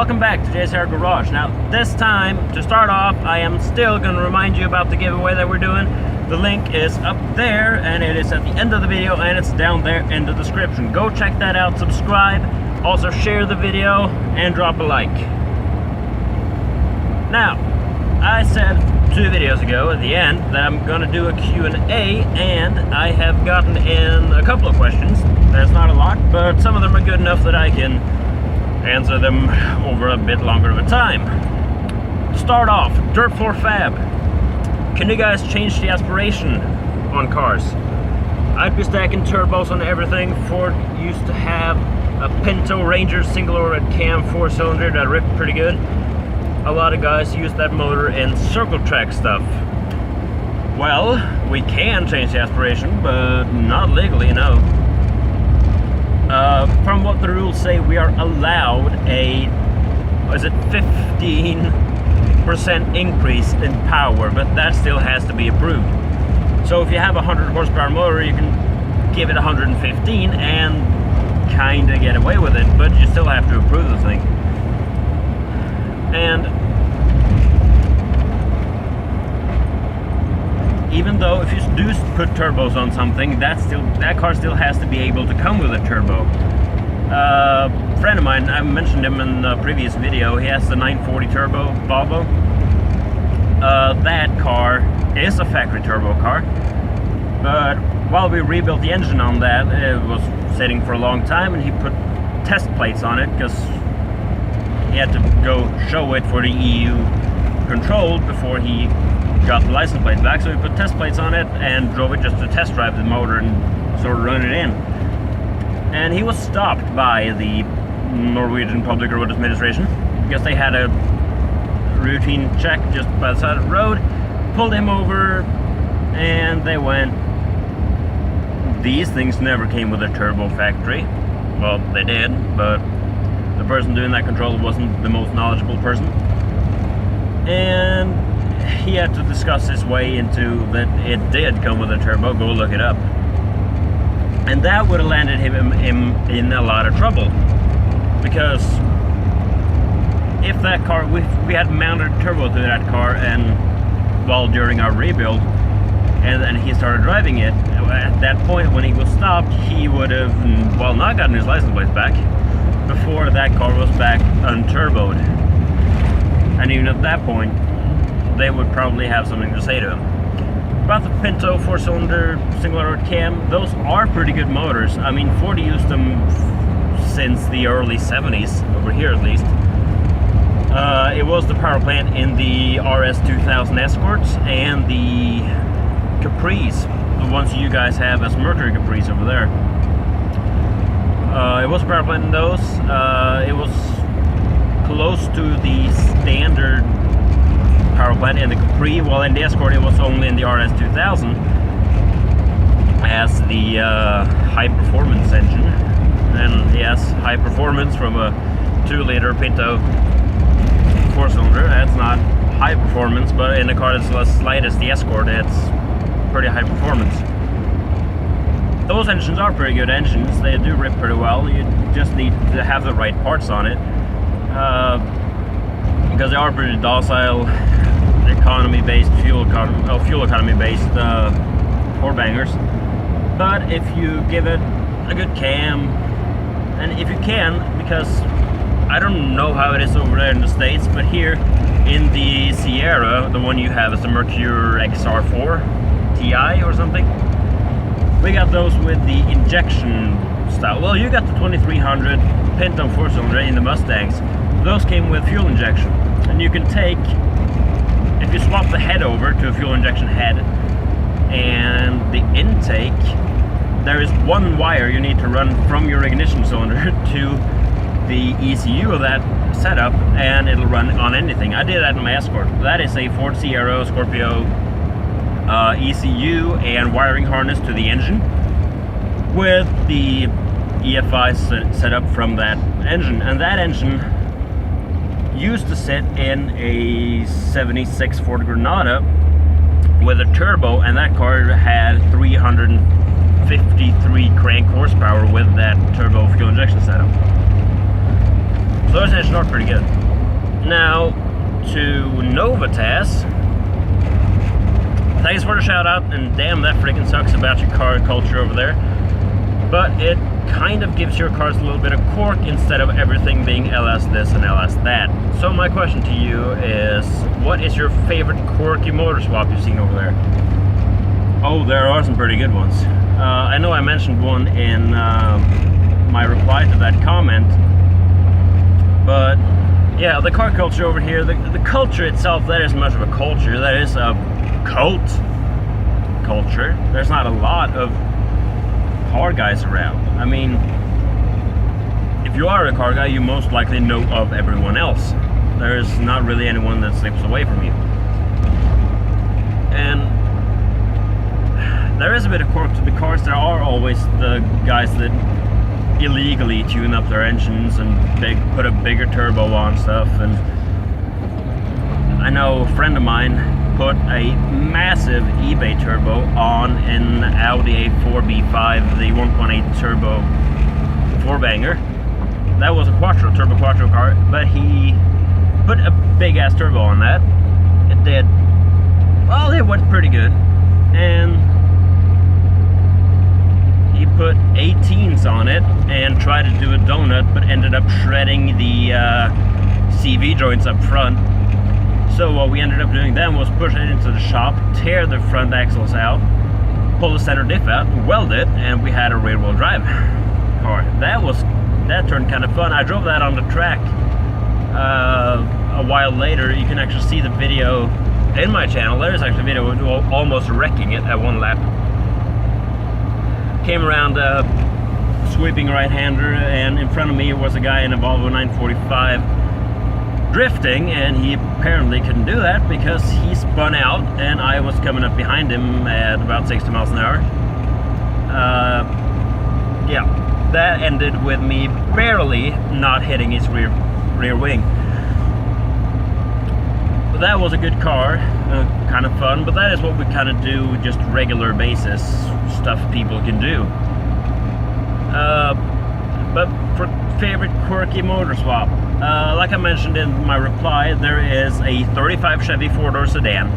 welcome back to JSR Garage. Now, this time, to start off, I am still going to remind you about the giveaway that we're doing. The link is up there, and it is at the end of the video, and it's down there in the description. Go check that out, subscribe, also share the video, and drop a like. Now, I said 2 videos ago at the end that I'm going to do a Q&A, and I have gotten in a couple of questions. There's not a lot, but some of them are good enough that I can answer them over a bit longer of a time. To start off, Dirt 4 Fab. Can you guys change the aspiration on cars? I'd be stacking turbos on everything. Ford used to have a Pinto Ranger single overhead cam 4-cylinder that ripped pretty good. A lot of guys use that motor in circle track stuff. Well, we can change the aspiration, but not legally, no. From what the rules say, we are allowed a, is it 15% increase in power, but that still has to be approved. So if you have a 100 horsepower motor, you can give it 115 and kind of get away with it, but you still have to approve the thing. And even though if you do put turbos on something, that car still has to be able to come with a turbo. A friend of mine, I mentioned him in a previous video, he has the 940 turbo Volvo. That car is a factory turbo car, but while we rebuilt the engine on that, it was sitting for a long time, and he put test plates on it because he had to go show it for the EU control before he got the license plate back. So he put test plates on it and drove it just to test drive the motor and sort of run it in. And he was stopped by the Norwegian Public Road Administration because they had a routine check just by the side of the road, pulled him over, and they went, "These things never came with a turbo factory." Well, they did, but the person doing that control wasn't the most knowledgeable person. And he had to discuss his way into that it did come with a turbo. Go look it up. And that would have landed him in a lot of trouble, because if that car, we had mounted turbo to that car, and while during our rebuild, and then he started driving it, at that point when he was stopped, he would have, well, not gotten his license plates back before that car was back unturboed. And even at that point, they would probably have something to say to him. About the Pinto 4-cylinder single overhead cam, those are pretty good motors. I mean, Ford used them since the early 70s, over here at least. It was the power plant in the RS2000 Escorts and the Capris, the ones you guys have as Mercury Capris over there. It was a power plant in those. It was close to the standard power plant in the Capri, while in the Escort it was only in the RS2000 as the high performance engine. And yes, high performance from a 2-liter Pinto 4-cylinder. That's not high performance, but in a car that's as light as the Escort, it's pretty high performance. Those engines are pretty good engines. They do rip pretty well. You just need to have the right parts on it, because they are pretty docile, economy-based, fuel economy-based 4-bangers. But if you give it a good cam, and if you can, because I don't know how it is over there in the States, but here in the Sierra, the one you have is the Mercury XR4 TI or something. We got those with the injection style. Well, you got the 2300 Pinto 4-cylinder in the Mustangs. Those came with fuel injection. And you can take, if you swap the head over to a fuel injection head and the intake, there is one wire you need to run from your ignition cylinder to the ECU of that setup, and it'll run on anything. I did that in my Escort. That is a Ford Sierra Scorpio ECU and wiring harness to the engine with the EFI set up from that engine. And that engine used to sit in a 76 Ford Granada with a turbo, and that car had 353 crank horsepower with that turbo fuel injection setup. So those engines are pretty good. Now to Novitas. Thanks for the shout out, and damn, that freaking sucks about your car culture over there. But it kind of gives your cars a little bit of cork instead of everything being LS this and LS that. So my question to you is, what is your favorite quirky motor swap you've seen over there? Oh, there are some pretty good ones. I know I mentioned one in my reply to that comment, but yeah, the car culture over here, the culture itself, that isn't much of a culture. That is a cult culture. There's not a lot of car guys around. I mean, if you are a car guy, you most likely know of everyone else. There's not really anyone that slips away from you. And there is a bit of quirk to the cars. There are always the guys that illegally tune up their engines and put a bigger turbo on stuff. And I know a friend of mine put a massive eBay turbo on an Audi A4 B5, the 1.8 turbo 4-banger. That was a turbo quattro car, but he put a big ass turbo on that. It did, well, it went pretty good, and he put 18s on it and tried to do a donut, but ended up shredding the CV joints up front. So what we ended up doing then was push it into the shop, tear the front axles out, pull the center diff out, weld it, and we had a rear-wheel drive car. That turned kind of fun. I drove that on the track a while later. You can actually see the video in my channel. There is actually a video of almost wrecking it at one lap. Came around sweeping right-hander, and in front of me was a guy in a Volvo 945 drifting, and he apparently couldn't do that because he spun out, and I was coming up behind him at about 60 miles an hour. Yeah, that ended with me barely not hitting his rear wing. But that was a good car, kind of fun, but that is what we kind of do, just regular basis stuff people can do. But for favorite quirky motor swap, like I mentioned in my reply, there is a 35 Chevy 4-door sedan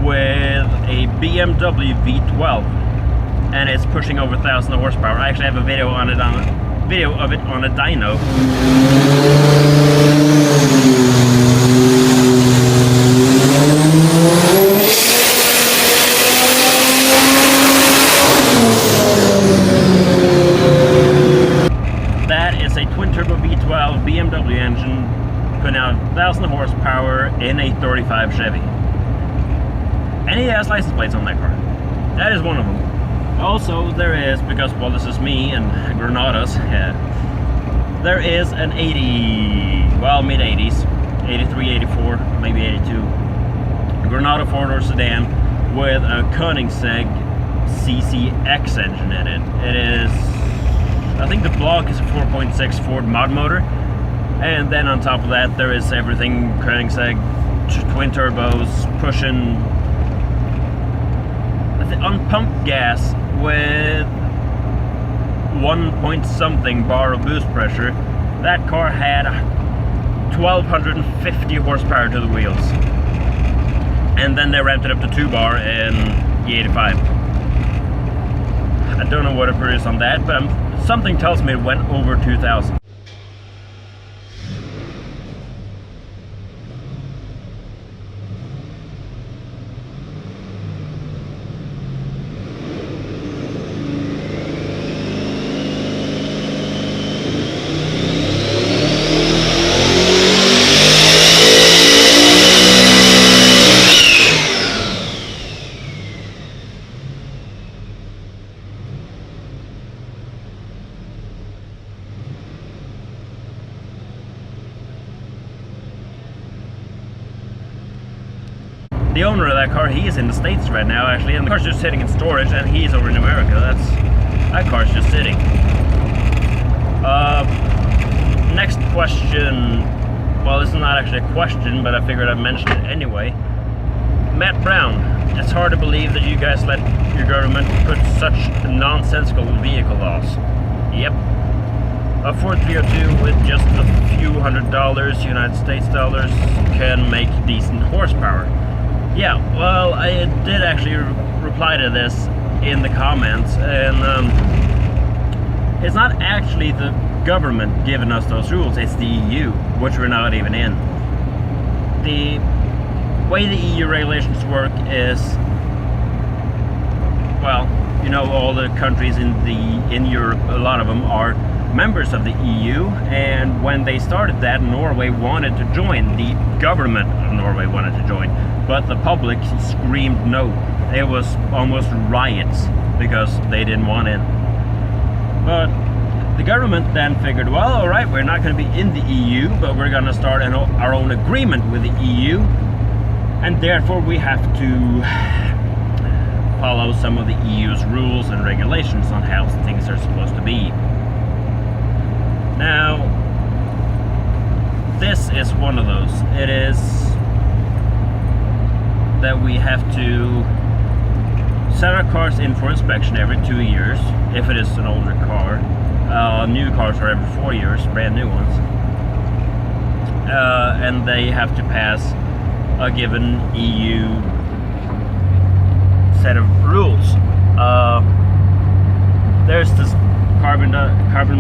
with a BMW V12, and it's pushing over 1,000 horsepower. I actually have a video of it on a dyno. BMW engine putting out 1,000 horsepower in a 35 Chevy, and he has license plates on that car. That is one of them. Also, there is, because, well, this is me and Granadas, there is an 80, well, mid 80s, 83, 84, maybe 82 Granada 4-door sedan with a Koenigsegg CCX engine in it. It is, I think the block is a 4.6 Ford mod motor, and then on top of that there is everything Koenigsegg, twin turbos, pushing on pump gas with 1 point something bar of boost pressure. That car had 1,250 horsepower to the wheels, and then they ramped it up to 2 bar in E85. I don't know what it produced on that, but something tells me it went over 2,000. The owner of that car, he is in the States right now, actually, and the car's just sitting in storage, and he's over in America. That car's just sitting. Next question. Well, this is not actually a question, but I figured I'd mention it anyway. Matt Brown, it's hard to believe that you guys let your government put such nonsensical vehicle laws. Yep. A Ford 302 with just a few $100 United States dollars can make decent horsepower. Yeah, well, I did actually reply to this in the comments, and it's not actually the government giving us those rules, it's the EU, which we're not even in. The way the EU regulations work is, well, you know, all the countries in Europe, a lot of them are members of the EU, and when they started that, Norway wanted to join. The government of Norway wanted to join, but the public screamed no. It was almost riots because they didn't want in. But the government then figured, well, all right, we're not going to be in the EU, but we're going to start our own agreement with the EU, and therefore we have to follow some of the EU's rules and regulations on how things are supposed to be. Now, this is one of those. It is that we have to send our cars in for inspection every 2 years, if it is an older car. New cars are every 4 years, brand new ones. And they have to pass a given EU set of rules. There's this carbon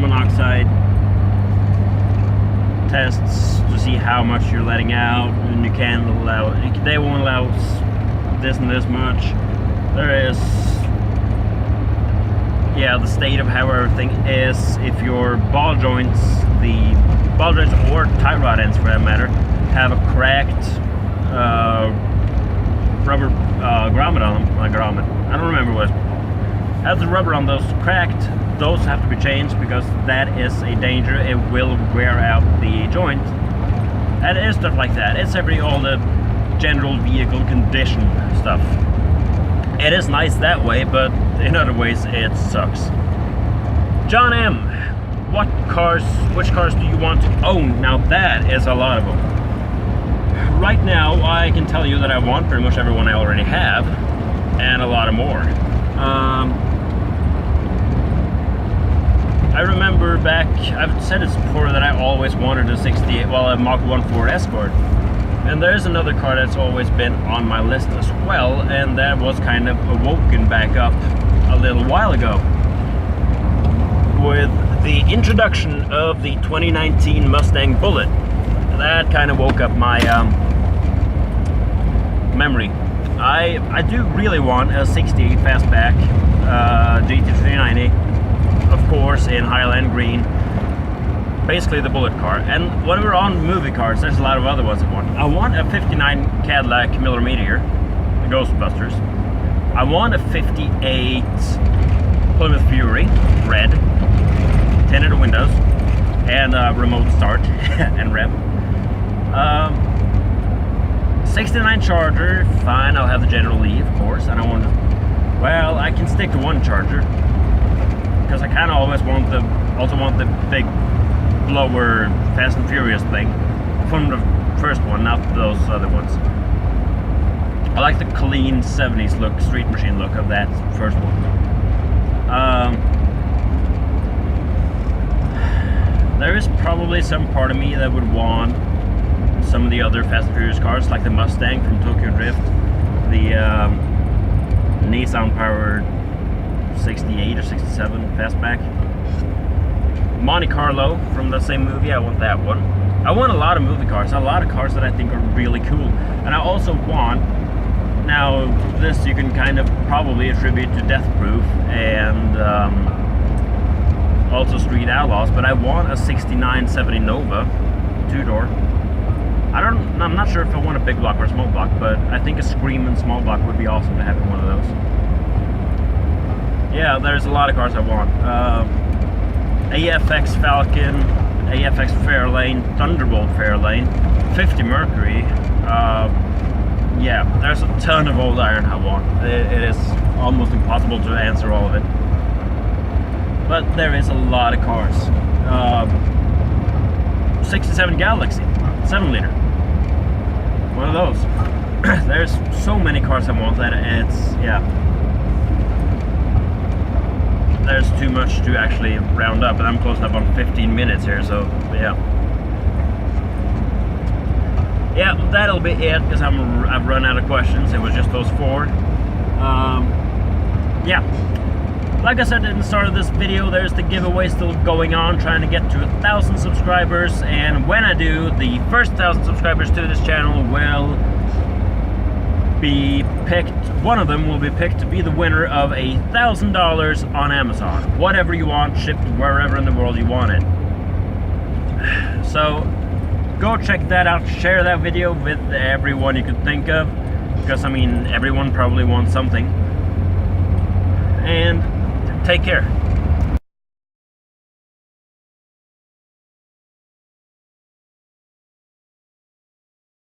monoxide tests to see how much you're letting out, and you can't allow, they won't allow this and this much. There is, yeah, the state of how everything is. If your ball joints, or tie rod ends for that matter, have a cracked rubber grommet on them, I don't remember what. Has the rubber on those cracked, those have to be changed because that is a danger. It will wear out the joint. And it's stuff like that. It's all the general vehicle condition stuff. It is nice that way, but in other ways it sucks. John M, which cars do you want to own? Now that is a lot of them. Right now I can tell you that I want pretty much everyone I already have, and a lot of more. I remember back, I've said this before, that I always wanted a 68, well, a Mach 1 Ford Escort. And there's another car that's always been on my list as well, and that was kind of awoken back up a little while ago with the introduction of the 2019 Mustang Bullitt. That kind of woke up my memory. I do really want a 68 fastback GT390. Of course, in Highland Green, basically the Bullitt car. And when we're on movie cars, there's a lot of other ones I want. I want a 59 Cadillac Miller Meteor, the Ghostbusters. I want a 58 Plymouth Fury, red, tinted windows, and remote start and rev. 69 Charger, fine, I'll have the General Lee, of course. I don't want to, well, I can stick to one Charger, because I kind of always also want the big blower Fast and Furious thing from the first one, not those other ones. I like the clean 70s look, street machine look of that first one. There is probably some part of me that would want some of the other Fast and Furious cars, like the Mustang from Tokyo Drift, the Nissan powered 68 or 67 fastback. Monte Carlo from the same movie, I want that one. I want a lot of movie cars, a lot of cars that I think are really cool. And I also want, now this you can kind of probably attribute to Death Proof and also Street Outlaws, but I want a 6970 Nova, 2-door. I'm not sure if I want a big block or a small block, but I think a Screamin' small block would be awesome to have in one of those. Yeah, there's a lot of cars I want. AFX Falcon, AFX Fairlane, Thunderbolt Fairlane, 50 Mercury. Yeah, there's a ton of old iron I want. It is almost impossible to answer all of it. But there is a lot of cars. 67 Galaxy, 7-liter. One of those. There's so many cars I want that it's, yeah. there's too much to actually round up, and I'm closing up on 15 minutes here, so yeah. Yeah, that'll be it, because I've run out of questions. It was just those 4. Yeah, like I said in the start of this video, there's the giveaway still going on, trying to get to 1,000 subscribers, and when I do, the first 1,000 subscribers to this channel will be picked. One of them will be picked to be the winner of $1,000 on Amazon. Whatever you want, shipped wherever in the world you want it. So go check that out, share that video with everyone you could think of, because I mean, everyone probably wants something. And take care.